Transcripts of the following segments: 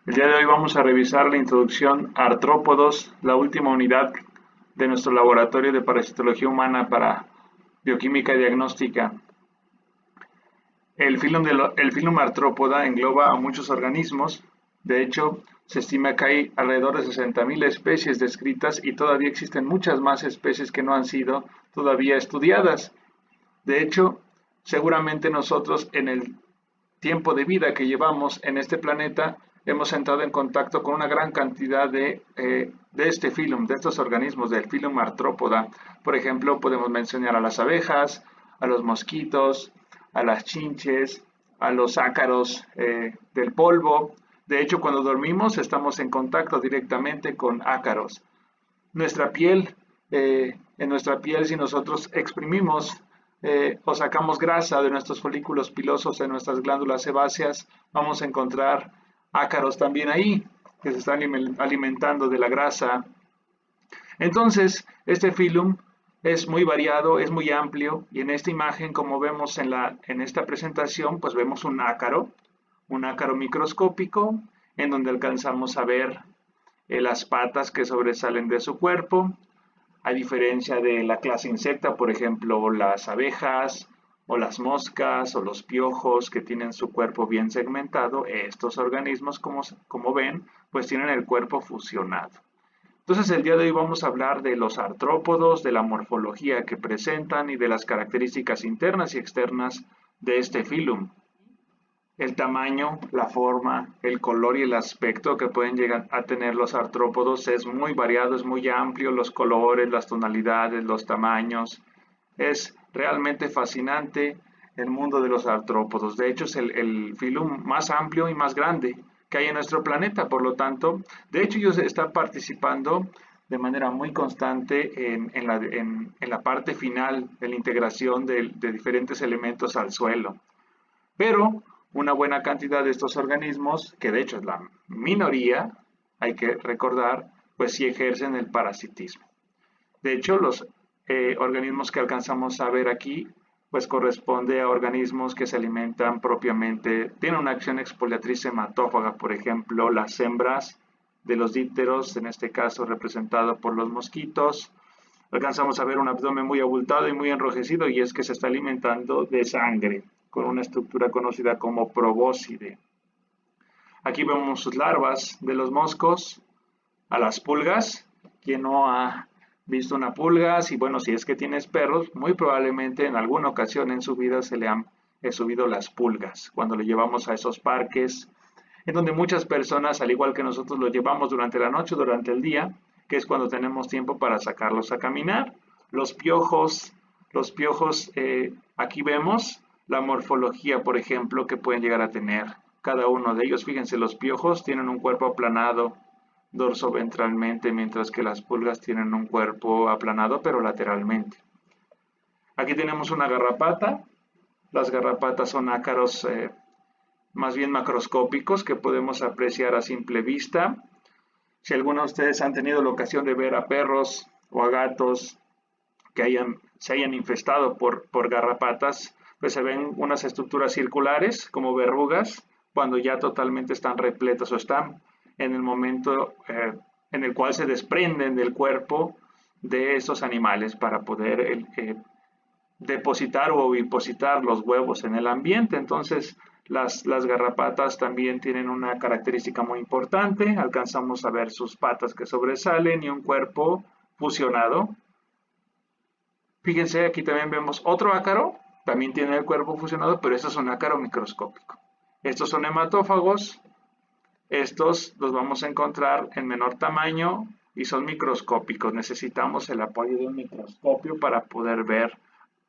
El día de hoy vamos a revisar la introducción a artrópodos, la última unidad de nuestro laboratorio de parasitología humana para bioquímica y diagnóstica. El filum artrópoda engloba a muchos organismos. De hecho, se estima que hay alrededor de 60.000 especies descritas y todavía existen muchas más especies que no han sido todavía estudiadas. De hecho, seguramente nosotros en el tiempo de vida que llevamos en este planeta, hemos entrado en contacto con una gran cantidad de este filum, de estos organismos, del filum artrópoda. Por ejemplo, podemos mencionar a las abejas, a los mosquitos, a las chinches, a los ácaros del polvo. De hecho, cuando dormimos estamos en contacto directamente con ácaros. Nuestra piel, en nuestra piel, si nosotros exprimimos o sacamos grasa de nuestros folículos pilosos en nuestras glándulas sebáceas, vamos a encontrar ácaros también ahí, que se están alimentando de la grasa. Entonces, este filum es muy variado, es muy amplio, y en esta imagen, como vemos en esta presentación, pues vemos un ácaro microscópico, en donde alcanzamos a ver las patas que sobresalen de su cuerpo, a diferencia de la clase insecta, por ejemplo, las abejas o las moscas o los piojos que tienen su cuerpo bien segmentado, estos organismos, como ven, pues tienen el cuerpo fusionado. Entonces, el día de hoy vamos a hablar de los artrópodos, de la morfología que presentan y de las características internas y externas de este filum. El tamaño, la forma, el color y el aspecto que pueden llegar a tener los artrópodos es muy variado, es muy amplio, los colores, las tonalidades, los tamaños. Es realmente fascinante el mundo de los artrópodos. De hecho, es el filum más amplio y más grande que hay en nuestro planeta. Por lo tanto, de hecho, ellos están participando de manera muy constante en la parte final de la integración de diferentes elementos al suelo. Pero una buena cantidad de estos organismos, que de hecho es la minoría, hay que recordar, pues sí ejercen el parasitismo. De hecho, los organismos que alcanzamos a ver aquí, pues corresponde a organismos que se alimentan propiamente, tienen una acción exfoliatriz hematófaga, por ejemplo, las hembras de los dípteros, en este caso representado por los mosquitos. Alcanzamos a ver un abdomen muy abultado y muy enrojecido, y es que se está alimentando de sangre, con una estructura conocida como probóscide. Aquí vemos sus larvas de los moscos, a las pulgas. Quien no ha visto una pulga, si bueno, si es que tienes perros, muy probablemente en alguna ocasión en su vida se le han subido las pulgas, cuando le llevamos a esos parques, en donde muchas personas, al igual que nosotros, los llevamos durante la noche o durante el día, que es cuando tenemos tiempo para sacarlos a caminar. Los piojos, aquí vemos la morfología, por ejemplo, que pueden llegar a tener cada uno de ellos. Fíjense, los piojos tienen un cuerpo aplanado dorsoventralmente, mientras que las pulgas tienen un cuerpo aplanado, pero lateralmente. Aquí tenemos una garrapata. Las garrapatas son ácaros más bien macroscópicos que podemos apreciar a simple vista. Si alguno de ustedes han tenido la ocasión de ver a perros o a gatos que se hayan infestado por garrapatas, pues se ven unas estructuras circulares como verrugas cuando ya totalmente están repletas o están en el momento en el cual se desprenden del cuerpo de esos animales para poder depositar o ovipositar los huevos en el ambiente. Entonces, las garrapatas también tienen una característica muy importante. Alcanzamos a ver sus patas que sobresalen y un cuerpo fusionado. Fíjense, aquí también vemos otro ácaro, también tiene el cuerpo fusionado, pero este es un ácaro microscópico. Estos son hematófagos, estos los vamos a encontrar en menor tamaño y son microscópicos. Necesitamos el apoyo de un microscopio para poder ver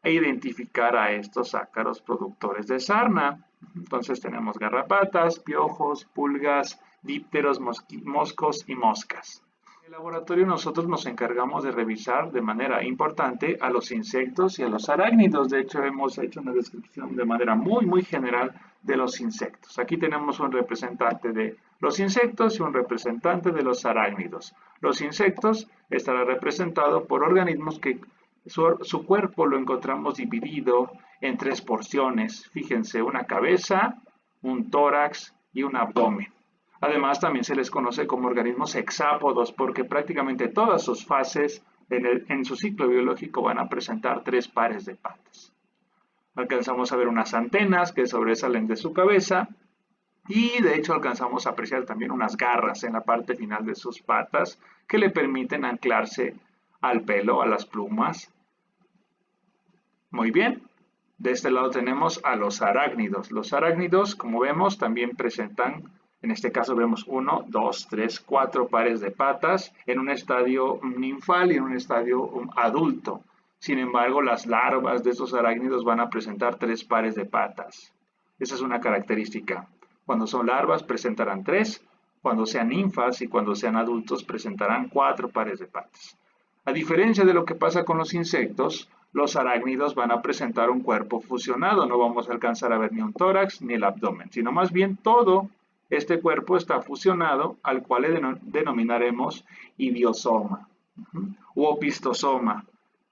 e identificar a estos ácaros productores de sarna. Entonces tenemos garrapatas, piojos, pulgas, dípteros, moscos y moscas. En el laboratorio nosotros nos encargamos de revisar de manera importante a los insectos y a los arácnidos. De hecho, hemos hecho una descripción de manera muy general de los insectos. Aquí tenemos un representante de los insectos y un representante de los arácnidos. Los insectos estará representado por organismos que su cuerpo lo encontramos dividido en tres porciones. Fíjense, una cabeza, un tórax y un abdomen. Además, también se les conoce como organismos hexápodos porque prácticamente todas sus fases en su ciclo biológico van a presentar 3 pares de patas. Alcanzamos a ver unas antenas que sobresalen de su cabeza y de hecho alcanzamos a apreciar también unas garras en la parte final de sus patas que le permiten anclarse al pelo, a las plumas. Muy bien, de este lado tenemos a los arácnidos. Los arácnidos, como vemos, también presentan, en este caso vemos 1, 2, 3, 4 pares de patas en un estadio ninfal y en un estadio adulto. Sin embargo, las larvas de estos arácnidos van a presentar 3 pares de patas. Esa es una característica. Cuando son larvas presentarán 3, cuando sean ninfas y cuando sean adultos presentarán 4 pares de patas. A diferencia de lo que pasa con los insectos, los arácnidos van a presentar un cuerpo fusionado, no vamos a alcanzar a ver ni un tórax ni el abdomen, sino más bien todo este cuerpo está fusionado, al cual le denominaremos idiosoma u opistosoma,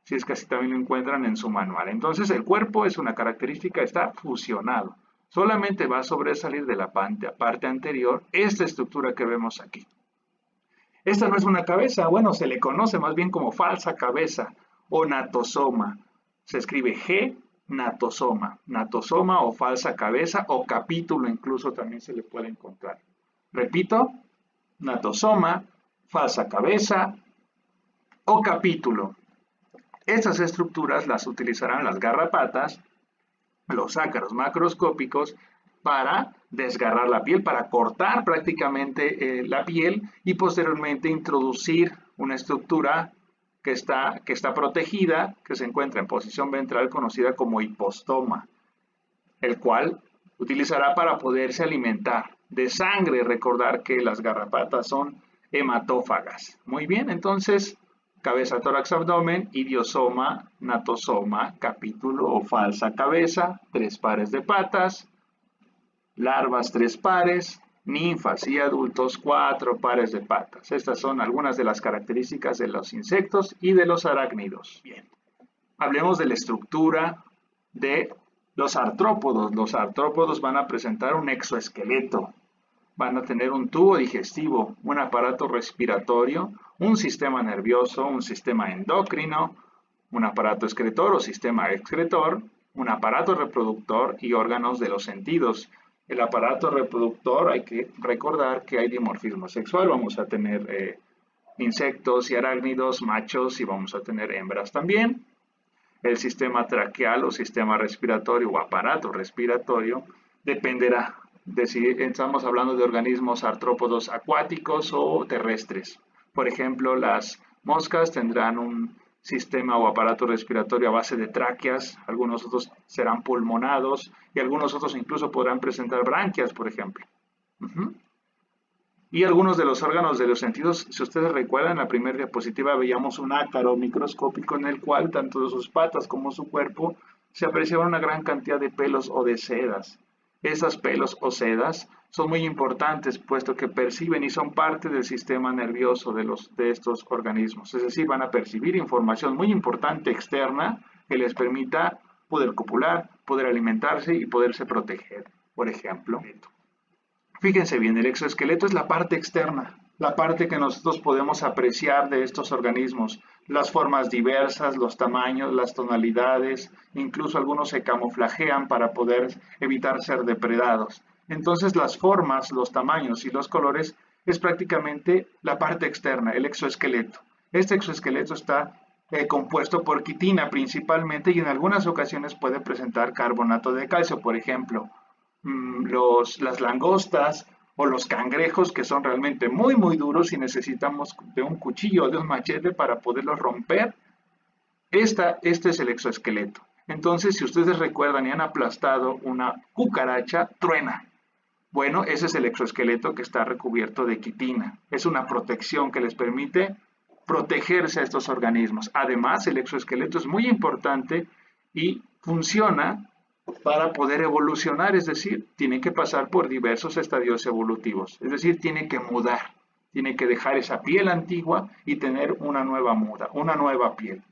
si es que así también lo encuentran en su manual. Entonces el cuerpo es una característica, está fusionado. Solamente va a sobresalir de la parte anterior esta estructura que vemos aquí. Esta no es una cabeza, bueno, se le conoce más bien como falsa cabeza o natosoma. Se escribe G, natosoma. Natosoma o falsa cabeza o capítulo incluso también se le puede encontrar. Repito, natosoma, falsa cabeza o capítulo. Estas estructuras las utilizarán las garrapatas, los ácaros macroscópicos, para desgarrar la piel, para cortar prácticamente la piel y posteriormente introducir una estructura que está protegida, que se encuentra en posición ventral conocida como hipostoma, el cual utilizará para poderse alimentar de sangre. Recordar que las garrapatas son hematófagas. Muy bien, entonces cabeza, tórax, abdomen, idiosoma, natosoma, capítulo o falsa cabeza, 3 pares de patas, larvas 3 pares, ninfas y adultos 4 pares de patas. Estas son algunas de las características de los insectos y de los arácnidos. Bien, hablemos de la estructura de los artrópodos. Los artrópodos van a presentar un exoesqueleto. Van a tener un tubo digestivo, un aparato respiratorio, un sistema nervioso, un sistema endocrino, un aparato excretor o sistema excretor, un aparato reproductor y órganos de los sentidos. El aparato reproductor, hay que recordar que hay dimorfismo sexual. Vamos a tener insectos y arácnidos machos y vamos a tener hembras también. El sistema traqueal o sistema respiratorio o aparato respiratorio dependerá de si estamos hablando de organismos artrópodos acuáticos o terrestres. Por ejemplo, las moscas tendrán un sistema o aparato respiratorio a base de tráqueas, algunos otros serán pulmonados y algunos otros incluso podrán presentar branquias, por ejemplo. Y algunos de los órganos de los sentidos, si ustedes recuerdan, en la primera diapositiva veíamos un ácaro microscópico en el cual tanto de sus patas como su cuerpo se apreciaba una gran cantidad de pelos o de sedas. Esas pelos o sedas son muy importantes puesto que perciben y son parte del sistema nervioso de estos organismos. Es decir, van a percibir información muy importante externa que les permita poder copular, poder alimentarse y poderse proteger, por ejemplo. Fíjense bien, el exoesqueleto es la parte externa, la parte que nosotros podemos apreciar de estos organismos, las formas diversas, los tamaños, las tonalidades, incluso algunos se camuflajean para poder evitar ser depredados. Entonces las formas, los tamaños y los colores es prácticamente la parte externa, el exoesqueleto. Este exoesqueleto está compuesto por quitina principalmente y en algunas ocasiones puede presentar carbonato de calcio, por ejemplo. Las langostas o los cangrejos que son realmente muy duros y necesitamos de un cuchillo o de un machete para poderlos romper. Este es el exoesqueleto. Entonces, si ustedes recuerdan y han aplastado una cucaracha, truena. Bueno, ese es el exoesqueleto que está recubierto de quitina. Es una protección que les permite protegerse a estos organismos. Además, el exoesqueleto es muy importante y funciona para poder evolucionar, es decir, tiene que pasar por diversos estadios evolutivos, es decir, tiene que mudar, tiene que dejar esa piel antigua y tener una nueva muda, una nueva piel.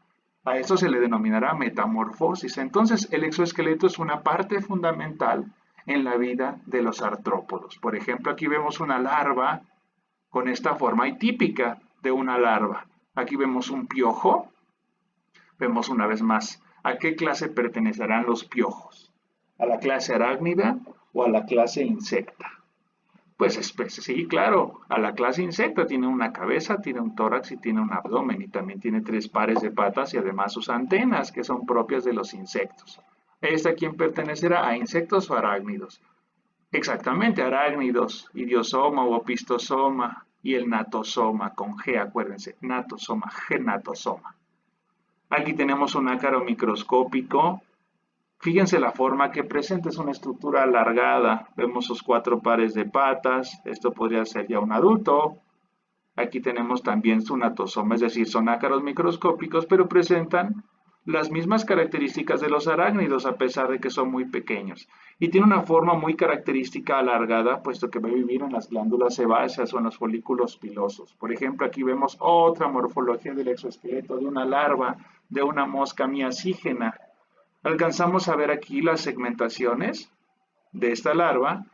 A esto se le denominará metamorfosis. Entonces, el exoesqueleto es una parte fundamental en la vida de los artrópodos. Por ejemplo, aquí vemos una larva con esta forma y típica de una larva. Aquí vemos un piojo. Vemos una vez más, ¿a qué clase pertenecerán los piojos? ¿A la clase arácnida o a la clase insecta? Pues sí, claro, a la clase insecta. Tiene una cabeza, tiene un tórax y tiene un abdomen, y también tiene 3 pares de patas y además sus antenas, que son propias de los insectos. ¿Esta a quién pertenecerá? ¿A insectos o arácnidos? Exactamente, arácnidos, idiosoma o opistosoma y el natosoma con G, acuérdense, natosoma, genatosoma. Aquí tenemos un ácaro microscópico. Fíjense la forma que presenta, es una estructura alargada. Vemos sus 4 pares de patas. Esto podría ser ya un adulto. Aquí tenemos también su natosoma, es decir, son ácaros microscópicos, pero presentan las mismas características de los arácnidos, a pesar de que son muy pequeños. Y tiene una forma muy característica alargada, puesto que va a vivir en las glándulas sebáceas o en los folículos pilosos. Por ejemplo, aquí vemos otra morfología del exoesqueleto de una larva, de una mosca miacígena. Alcanzamos a ver aquí las segmentaciones de esta larva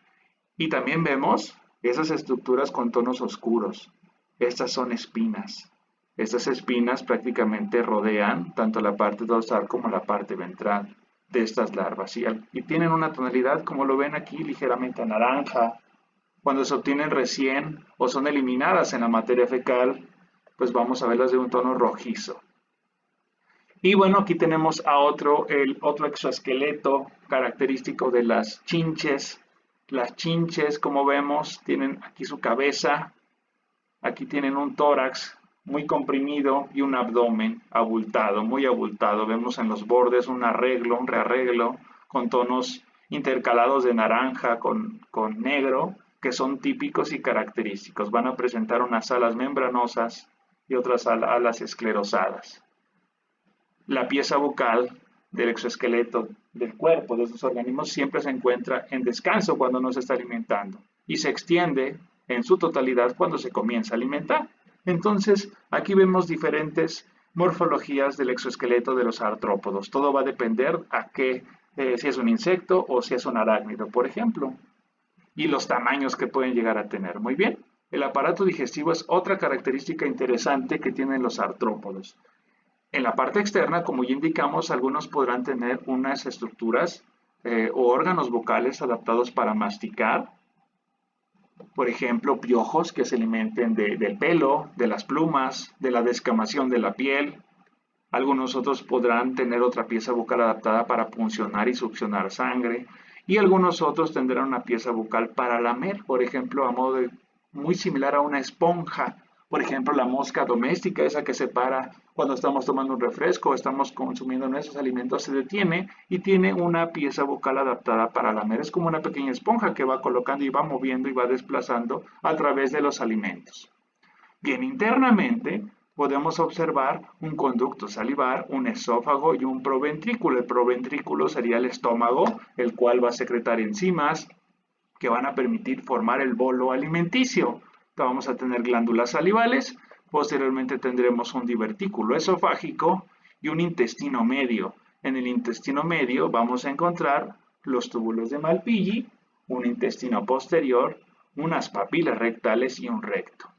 y también vemos esas estructuras con tonos oscuros. Estas son espinas. Estas espinas prácticamente rodean tanto la parte dorsal como la parte ventral de estas larvas. Y tienen una tonalidad, como lo ven aquí, ligeramente naranja. Cuando se obtienen recién o son eliminadas en la materia fecal, pues vamos a verlas de un tono rojizo. Y bueno, aquí tenemos a otro exoesqueleto característico de las chinches. Las chinches, como vemos, tienen aquí su cabeza. Aquí tienen un tórax muy comprimido y un abdomen abultado, muy abultado. Vemos en los bordes un rearreglo con tonos intercalados de naranja con negro, que son típicos y característicos. Van a presentar unas alas membranosas y otras alas esclerosadas. La pieza bucal del exoesqueleto del cuerpo de estos organismos siempre se encuentra en descanso cuando no se está alimentando y se extiende en su totalidad cuando se comienza a alimentar. Entonces, aquí vemos diferentes morfologías del exoesqueleto de los artrópodos. Todo va a depender si es un insecto o si es un arácnido, por ejemplo, y los tamaños que pueden llegar a tener. Muy bien, el aparato digestivo es otra característica interesante que tienen los artrópodos. En la parte externa, como ya indicamos, algunos podrán tener unas estructuras o órganos vocales adaptados para masticar. Por ejemplo, piojos que se alimenten del pelo, de las plumas, de la descamación de la piel. Algunos otros podrán tener otra pieza bucal adaptada para puncionar y succionar sangre. Y algunos otros tendrán una pieza bucal para lamer, por ejemplo, muy similar a una esponja. Por ejemplo, la mosca doméstica, esa que se para cuando estamos tomando un refresco o estamos consumiendo nuestros alimentos, se detiene y tiene una pieza bucal adaptada para lamer. Es como una pequeña esponja que va colocando y va moviendo y va desplazando a través de los alimentos. Bien, internamente podemos observar un conducto salivar, un esófago y un proventrículo. El proventrículo sería el estómago, el cual va a secretar enzimas que van a permitir formar el bolo alimenticio. Vamos a tener glándulas salivales, posteriormente tendremos un divertículo esofágico y un intestino medio. En el intestino medio vamos a encontrar los túbulos de Malpighi, un intestino posterior, unas papilas rectales y un recto.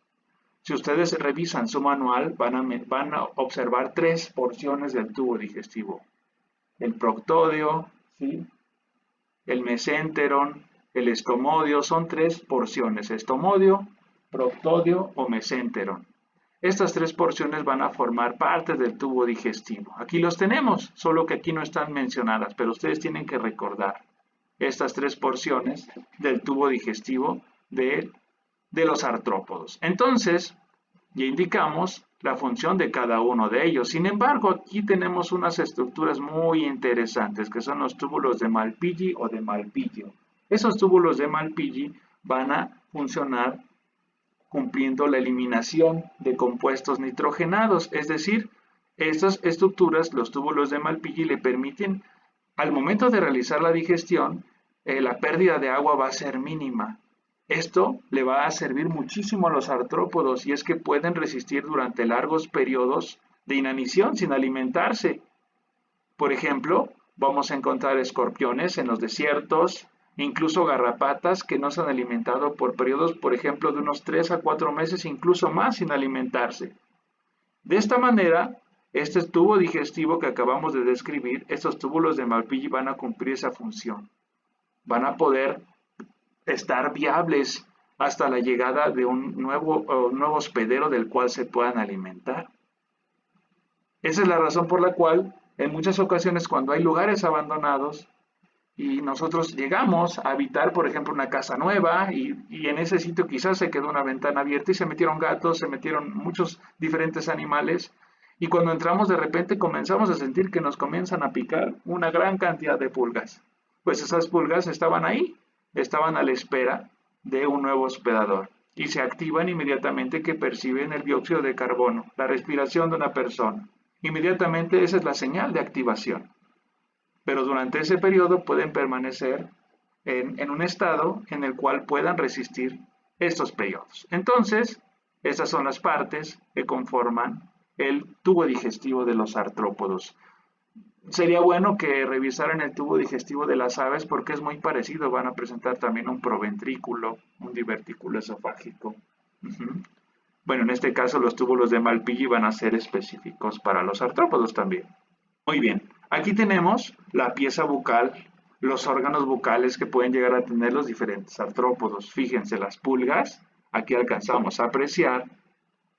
Si ustedes revisan su manual, van a observar 3 porciones del tubo digestivo. El proctódeo, ¿sí?, el mesenteron, el estomodio, son 3 porciones: estomodio, proctódeo o mesenteron. Estas 3 porciones van a formar parte del tubo digestivo. Aquí los tenemos, solo que aquí no están mencionadas, pero ustedes tienen que recordar estas 3 porciones del tubo digestivo de los artrópodos. Entonces, ya indicamos la función de cada uno de ellos. Sin embargo, aquí tenemos unas estructuras muy interesantes, que son los túbulos de Malpighi o de Malpighi. Esos túbulos de Malpighi van a funcionar cumpliendo la eliminación de compuestos nitrogenados, es decir, estas estructuras, los túbulos de Malpighi, le permiten, al momento de realizar la digestión, la pérdida de agua va a ser mínima. Esto le va a servir muchísimo a los artrópodos, y es que pueden resistir durante largos periodos de inanición sin alimentarse. Por ejemplo, vamos a encontrar escorpiones en los desiertos, incluso garrapatas que no se han alimentado por periodos, por ejemplo, de unos 3 a 4 meses, incluso más sin alimentarse. De esta manera, este tubo digestivo que acabamos de describir, estos túbulos de Malpighi van a cumplir esa función. Van a poder estar viables hasta la llegada de un nuevo hospedero del cual se puedan alimentar. Esa es la razón por la cual en muchas ocasiones cuando hay lugares abandonados y nosotros llegamos a habitar, por ejemplo, una casa nueva y en ese sitio quizás se quedó una ventana abierta y se metieron gatos, se metieron muchos diferentes animales y cuando entramos de repente comenzamos a sentir que nos comienzan a picar una gran cantidad de pulgas. Pues esas pulgas estaban ahí, estaban a la espera de un nuevo hospedador y se activan inmediatamente que perciben el dióxido de carbono, la respiración de una persona. Inmediatamente esa es la señal de activación. Pero durante ese periodo pueden permanecer en un estado en el cual puedan resistir estos periodos. Entonces, estas son las partes que conforman el tubo digestivo de los artrópodos. Sería bueno que revisaran el tubo digestivo de las aves porque es muy parecido. Van a presentar también un proventrículo, un divertículo esofágico. Bueno, en este caso los túbulos de Malpighi van a ser específicos para los artrópodos también. Muy bien, aquí tenemos la pieza bucal, los órganos bucales que pueden llegar a tener los diferentes artrópodos. Fíjense, las pulgas, aquí alcanzamos a apreciar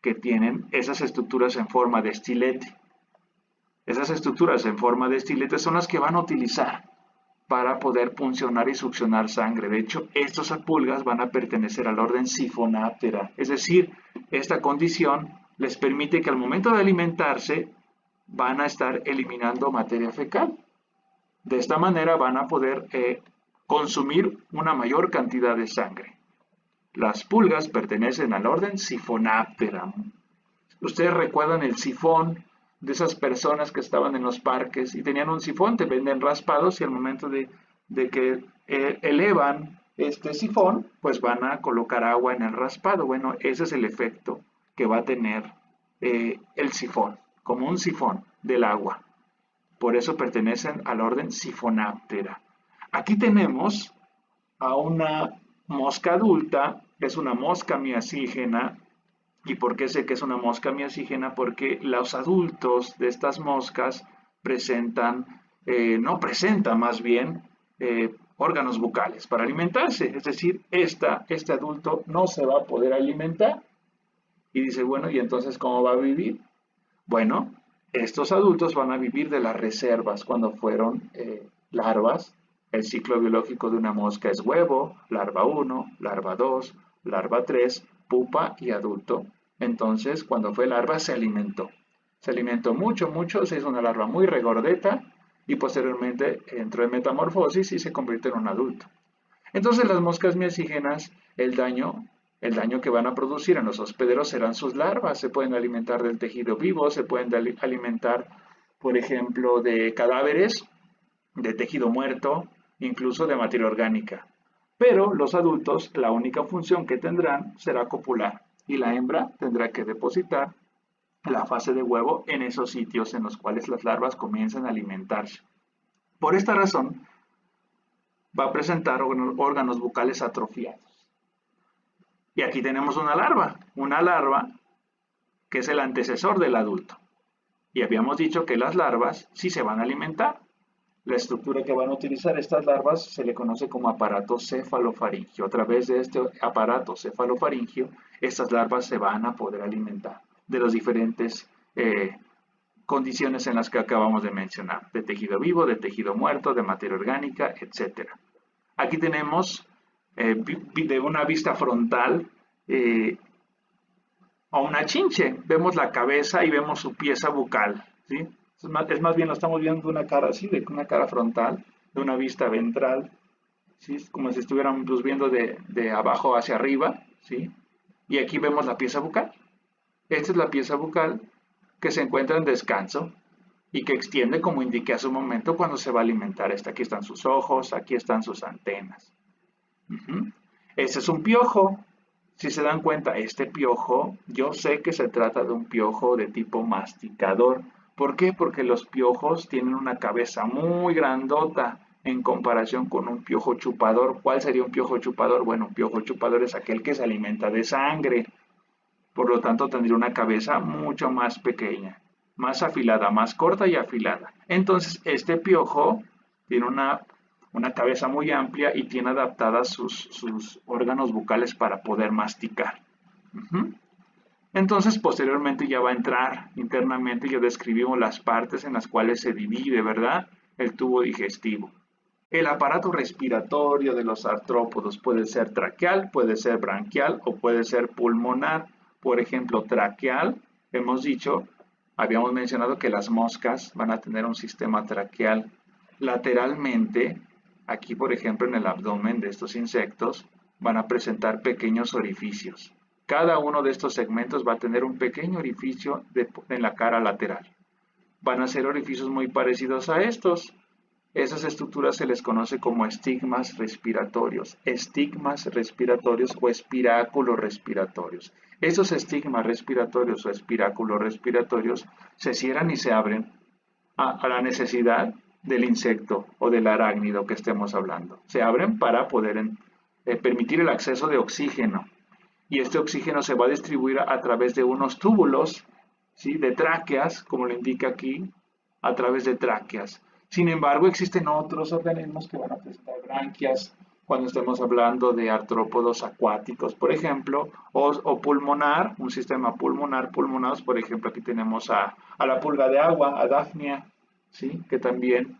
que tienen esas estructuras en forma de estilete. Esas estructuras en forma de estilete son las que van a utilizar para poder puncionar y succionar sangre. De hecho, estas pulgas van a pertenecer al orden Siphonáptera. Es decir, esta condición les permite que al momento de alimentarse van a estar eliminando materia fecal. De esta manera van a poder consumir una mayor cantidad de sangre. Las pulgas pertenecen al orden Siphonáptera. Ustedes recuerdan el sifón de esas personas que estaban en los parques y tenían un sifón, te venden raspados y al momento de que elevan este sifón, pues van a colocar agua en el raspado. Bueno, ese es el efecto que va a tener el sifón, como un sifón del agua. Por eso pertenecen al orden Siphonáptera. Aquí tenemos a una mosca adulta, es una mosca miacígena. ¿Y por qué sé que es una mosca miacígena? Porque los adultos de estas moscas no presentan más bien órganos bucales para alimentarse. Es decir, este adulto no se va a poder alimentar. Y dice, bueno, ¿y entonces cómo va a vivir? Bueno, estos adultos van a vivir de las reservas cuando fueron larvas. El ciclo biológico de una mosca es huevo, larva 1, larva 2, larva 3, pupa y adulto. Entonces, cuando fue larva, se alimentó. Se alimentó mucho, mucho, se hizo una larva muy regordeta y posteriormente entró en metamorfosis y se convirtió en un adulto. Entonces, las moscas miacígenas, el daño que van a producir en los hospederos serán sus larvas. Se pueden alimentar del tejido vivo, se pueden alimentar, por ejemplo, de cadáveres, de tejido muerto, incluso de materia orgánica. Pero los adultos, la única función que tendrán será copular y la hembra tendrá que depositar la fase de huevo en esos sitios en los cuales las larvas comienzan a alimentarse. Por esta razón, va a presentar órganos bucales atrofiados. Y aquí tenemos una larva que es el antecesor del adulto. Y habíamos dicho que las larvas sí se van a alimentar. La estructura que van a utilizar estas larvas se le conoce como aparato cefalofaringio. A través de este aparato cefalofaringio, estas larvas se van a poder alimentar de las diferentes condiciones en las que acabamos de mencionar, de tejido vivo, de tejido muerto, de materia orgánica, etc. Aquí tenemos de una vista frontal a una chinche. Vemos la cabeza y vemos su pieza bucal, ¿sí? Es más bien lo estamos viendo de una cara así, de una cara frontal, de una vista ventral, ¿sí? Como si estuviéramos viendo de abajo hacia arriba, ¿sí? Y aquí vemos la pieza bucal. Esta es la pieza bucal que se encuentra en descanso y que extiende, como indiqué hace un momento, cuando se va a alimentar. Aquí están sus ojos, aquí están sus antenas. Este es un piojo. Si se dan cuenta, este piojo, yo sé que se trata de un piojo de tipo masticador. ¿Por qué? Porque los piojos tienen una cabeza muy grandota en comparación con un piojo chupador. ¿Cuál sería un piojo chupador? Bueno, un piojo chupador es aquel que se alimenta de sangre, por lo tanto tendría una cabeza mucho más pequeña, más afilada, más corta y afilada. Entonces, este piojo tiene una cabeza muy amplia y tiene adaptadas sus órganos bucales para poder masticar. Entonces, posteriormente ya va a entrar internamente, ya describimos las partes en las cuales se divide, ¿verdad? El tubo digestivo. El aparato respiratorio de los artrópodos puede ser traqueal, puede ser branquial o puede ser pulmonar. Por ejemplo, traqueal, habíamos mencionado que las moscas van a tener un sistema traqueal. Lateralmente, aquí por ejemplo en el abdomen de estos insectos, van a presentar pequeños orificios. Cada uno de estos segmentos va a tener un pequeño orificio en la cara lateral. Van a ser orificios muy parecidos a estos. Esas estructuras se les conoce como estigmas respiratorios o espiráculos respiratorios. Esos estigmas respiratorios o espiráculos respiratorios se cierran y se abren a la necesidad del insecto o del arácnido que estemos hablando. Se abren para poder permitir el acceso de oxígeno. Y este oxígeno se va a distribuir a través de unos túbulos, ¿sí?, de tráqueas, como lo indica aquí, a través de tráqueas. Sin embargo, existen otros organismos que van a presentar branquias cuando estemos hablando de artrópodos acuáticos, por ejemplo, o pulmonar, un sistema pulmonados, por ejemplo, aquí tenemos a la pulga de agua, a Daphnia, ¿sí?, que también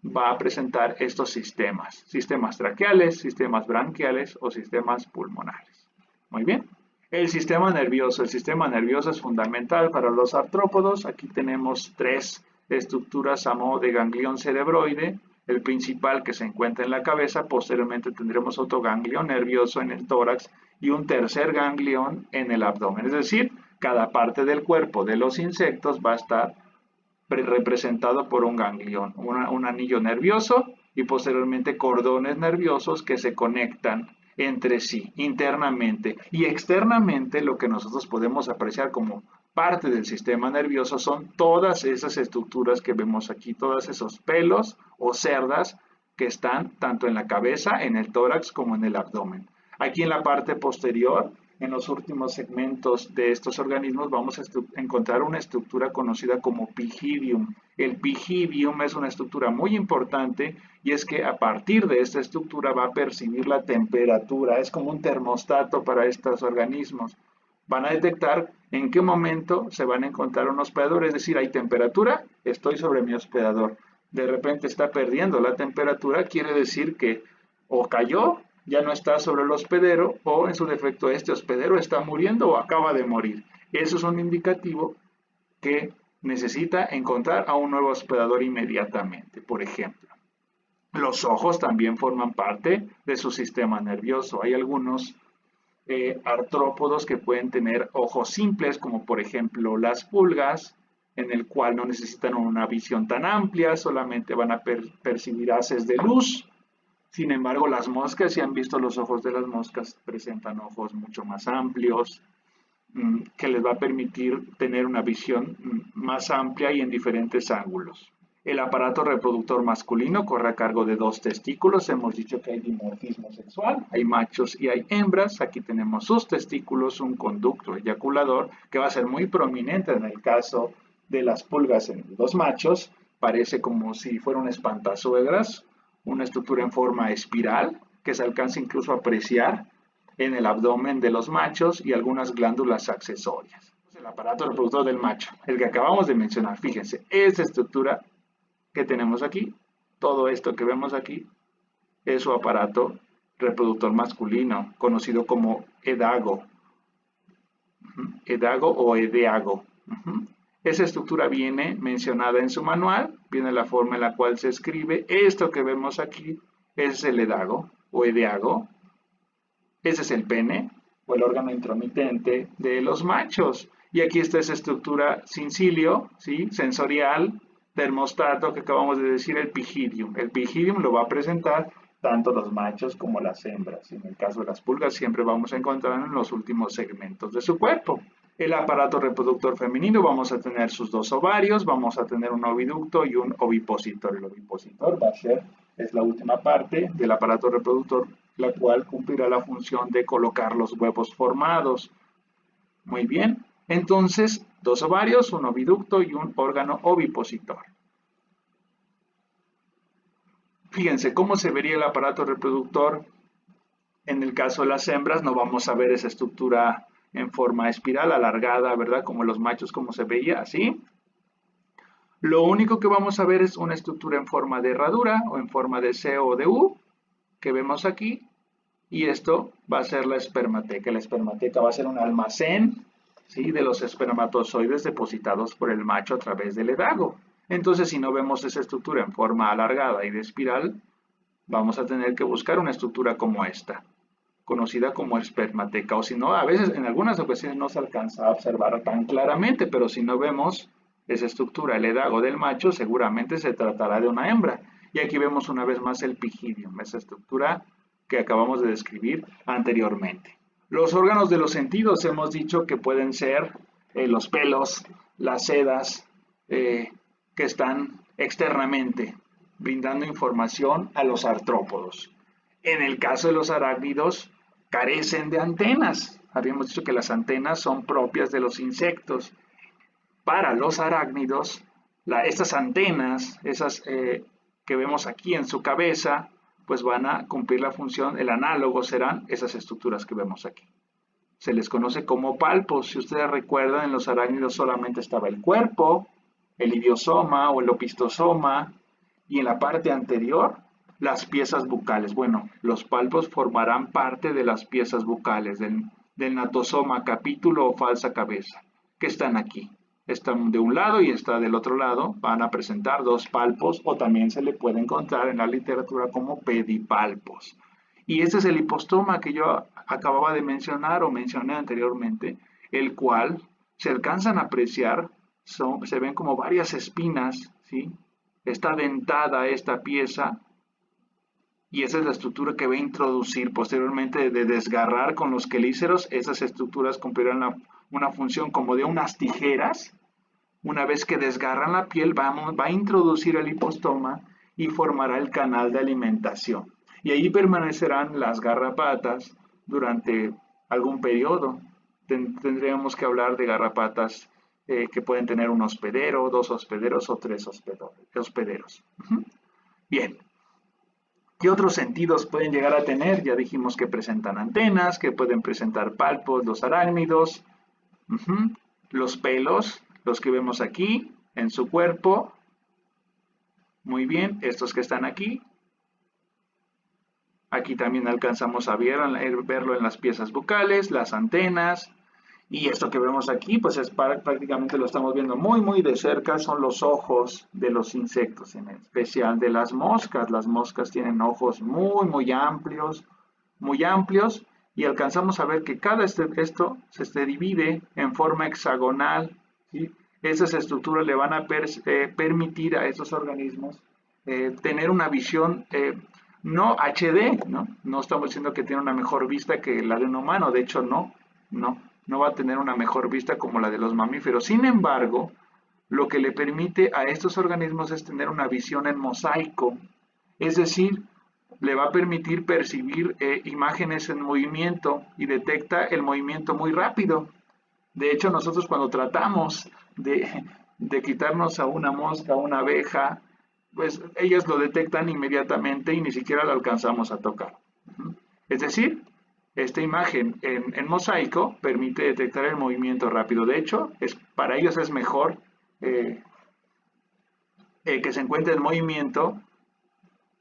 va a presentar estos sistemas traqueales, sistemas branquiales o sistemas pulmonares. Muy bien. El sistema nervioso es fundamental para los artrópodos. Aquí tenemos 3 estructuras a modo de ganglión cerebroide. El principal que se encuentra en la cabeza, posteriormente tendremos otro ganglión nervioso en el tórax y un tercer ganglión en el abdomen. Es decir, cada parte del cuerpo de los insectos va a estar representado por un ganglión, un anillo nervioso y posteriormente cordones nerviosos que se conectan entre sí, internamente. Y externamente, lo que nosotros podemos apreciar como parte del sistema nervioso son todas esas estructuras que vemos aquí, todos esos pelos o cerdas que están tanto en la cabeza, en el tórax, como en el abdomen. Aquí en la parte posterior, en los últimos segmentos de estos organismos, vamos a encontrar una estructura conocida como pygidium. El pygidium es una estructura muy importante y es que a partir de esta estructura va a percibir la temperatura. Es como un termostato para estos organismos. Van a detectar en qué momento se van a encontrar un hospedador, es decir, hay temperatura, estoy sobre mi hospedador. De repente está perdiendo la temperatura, quiere decir que o cayó, ya no está sobre el hospedero, o en su defecto este hospedero está muriendo o acaba de morir. Eso es un indicativo que necesita encontrar a un nuevo hospedador inmediatamente. Por ejemplo, los ojos también forman parte de su sistema nervioso. Hay algunos artrópodos que pueden tener ojos simples, como por ejemplo las pulgas, en el cual no necesitan una visión tan amplia, solamente van a percibir haces de luz. Sin embargo, las moscas, si han visto los ojos de las moscas, presentan ojos mucho más amplios, que les va a permitir tener una visión más amplia y en diferentes ángulos. El aparato reproductor masculino corre a cargo de 2 testículos. Hemos dicho que hay dimorfismo sexual, hay machos y hay hembras. Aquí tenemos sus testículos, un conducto eyaculador que va a ser muy prominente en el caso de las pulgas en los machos. Parece como si fuera un espantasuegras, una estructura en forma espiral que se alcanza incluso a apreciar en el abdomen de los machos y algunas glándulas accesorias. El aparato reproductor del macho, el que acabamos de mencionar, fíjense, esta estructura que tenemos aquí, todo esto que vemos aquí, es su aparato reproductor masculino, conocido como edago. Edago o edeago. Esa estructura viene mencionada en su manual, viene la forma en la cual se escribe. Esto que vemos aquí es el edago o edeago. Ese es el pene o el órgano intromitente de los machos. Y aquí está esa estructura sin cilio, ¿sí?, sensorial, termostato que acabamos de decir, el pygidium. El pygidium lo va a presentar tanto los machos como las hembras. En el caso de las pulgas siempre vamos a encontrar en los últimos segmentos de su cuerpo. El aparato reproductor femenino, vamos a tener sus 2 ovarios, vamos a tener un oviducto y un ovipositor. El ovipositor va a ser es la última parte del aparato reproductor, la cual cumplirá la función de colocar los huevos formados. Muy bien, entonces, dos ovarios, un oviducto y un órgano ovipositor. Fíjense cómo se vería el aparato reproductor. En el caso de las hembras no vamos a ver esa estructura en forma espiral, alargada, ¿verdad? Como los machos, como se veía, así. Lo único que vamos a ver es una estructura en forma de herradura o en forma de C o de U, que vemos aquí. Y esto va a ser la espermateca. La espermateca va a ser un almacén, ¿sí?, de los espermatozoides depositados por el macho a través del edago. Entonces, si no vemos esa estructura en forma alargada y de espiral, vamos a tener que buscar una estructura como esta, conocida como espermateca. O si no, a veces, en algunas ocasiones no se alcanza a observar tan claramente, pero si no vemos esa estructura, el edago del macho, seguramente se tratará de una hembra. Y aquí vemos una vez más el pygidium, esa estructura que acabamos de describir anteriormente. Los órganos de los sentidos hemos dicho que pueden ser los pelos, las sedas, que están externamente, brindando información a los artrópodos. En el caso de los arácnidos, carecen de antenas. Habíamos dicho que las antenas son propias de los insectos. Para los arácnidos, estas antenas, esas que vemos aquí en su cabeza, pues van a cumplir la función, el análogo serán esas estructuras que vemos aquí. Se les conoce como palpos. Si ustedes recuerdan, en los arácnidos solamente estaba el cuerpo, el idiosoma o el opistosoma, y en la parte anterior, las piezas bucales. Bueno, los palpos formarán parte de las piezas bucales, del natosoma, capítulo o falsa cabeza, que están aquí. Están de un lado y está del otro lado. Van a presentar dos palpos, o también se le puede encontrar en la literatura como pedipalpos. Y este es el hipostoma que yo acababa de mencionar o mencioné anteriormente, el cual se alcanzan a apreciar, se ven como varias espinas, ¿sí? Está dentada esta pieza y esa es la estructura que va a introducir posteriormente de desgarrar con los quelíceros. Esas estructuras cumplirán una función como de unas tijeras. Una vez que desgarran la piel, va a introducir el hipostoma y formará el canal de alimentación. Y ahí permanecerán las garrapatas durante algún periodo. Tendríamos que hablar de garrapatas que pueden tener un hospedero, dos hospederos o tres hospederos. Bien. ¿Qué otros sentidos pueden llegar a tener? Ya dijimos que presentan antenas, que pueden presentar palpos, los arácnidos, los pelos, los que vemos aquí en su cuerpo. Muy bien, estos que están aquí. Aquí también alcanzamos a verlo en las piezas bucales, las antenas. Y esto que vemos aquí, pues prácticamente lo estamos viendo muy, muy de cerca, son los ojos de los insectos, en especial de las moscas. Las moscas tienen ojos muy, muy amplios, y alcanzamos a ver que esto se divide en forma hexagonal, ¿sí? Esas estructuras le van a permitir a estos organismos tener una visión no HD, ¿no? No estamos diciendo que tiene una mejor vista que la de un humano, de hecho no va a tener una mejor vista como la de los mamíferos. Sin embargo, lo que le permite a estos organismos es tener una visión en mosaico, es decir, le va a permitir percibir imágenes en movimiento y detecta el movimiento muy rápido. De hecho, nosotros cuando tratamos de quitarnos a una mosca, a una abeja, pues ellas lo detectan inmediatamente y ni siquiera la alcanzamos a tocar. Es decir, esta imagen en mosaico permite detectar el movimiento rápido. De hecho, para ellos es mejor que se encuentre en movimiento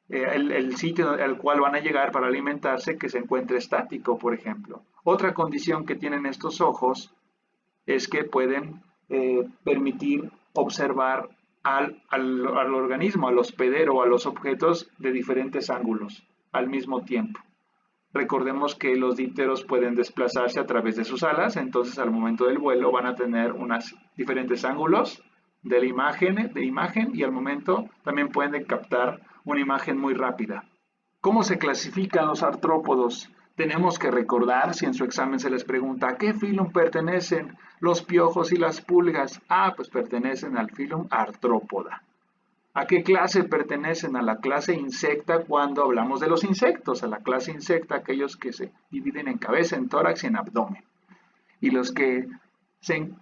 el sitio al cual van a llegar para alimentarse, que se encuentre estático, por ejemplo. Otra condición que tienen estos ojos es que pueden permitir observar al organismo, al hospedero, a los objetos de diferentes ángulos al mismo tiempo. Recordemos que los dípteros pueden desplazarse a través de sus alas, entonces al momento del vuelo van a tener unos diferentes ángulos de la imagen y al momento también pueden captar una imagen muy rápida. ¿Cómo se clasifican los artrópodos? Tenemos que recordar, si en su examen se les pregunta ¿a qué filum pertenecen los piojos y las pulgas? Pues pertenecen al filum Arthropoda. ¿A qué clase pertenecen? A la clase insecta cuando hablamos de los insectos, a la clase insecta, aquellos que se dividen en cabeza, en tórax y en abdomen. Y los que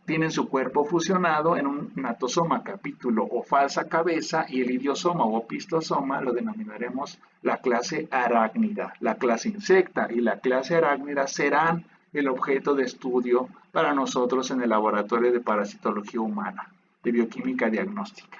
tienen su cuerpo fusionado en un natosoma, capítulo o falsa cabeza, y el idiosoma o opistosoma lo denominaremos la clase arácnida. La clase insecta y la clase arácnida serán el objeto de estudio para nosotros en el laboratorio de parasitología humana, de bioquímica diagnóstica.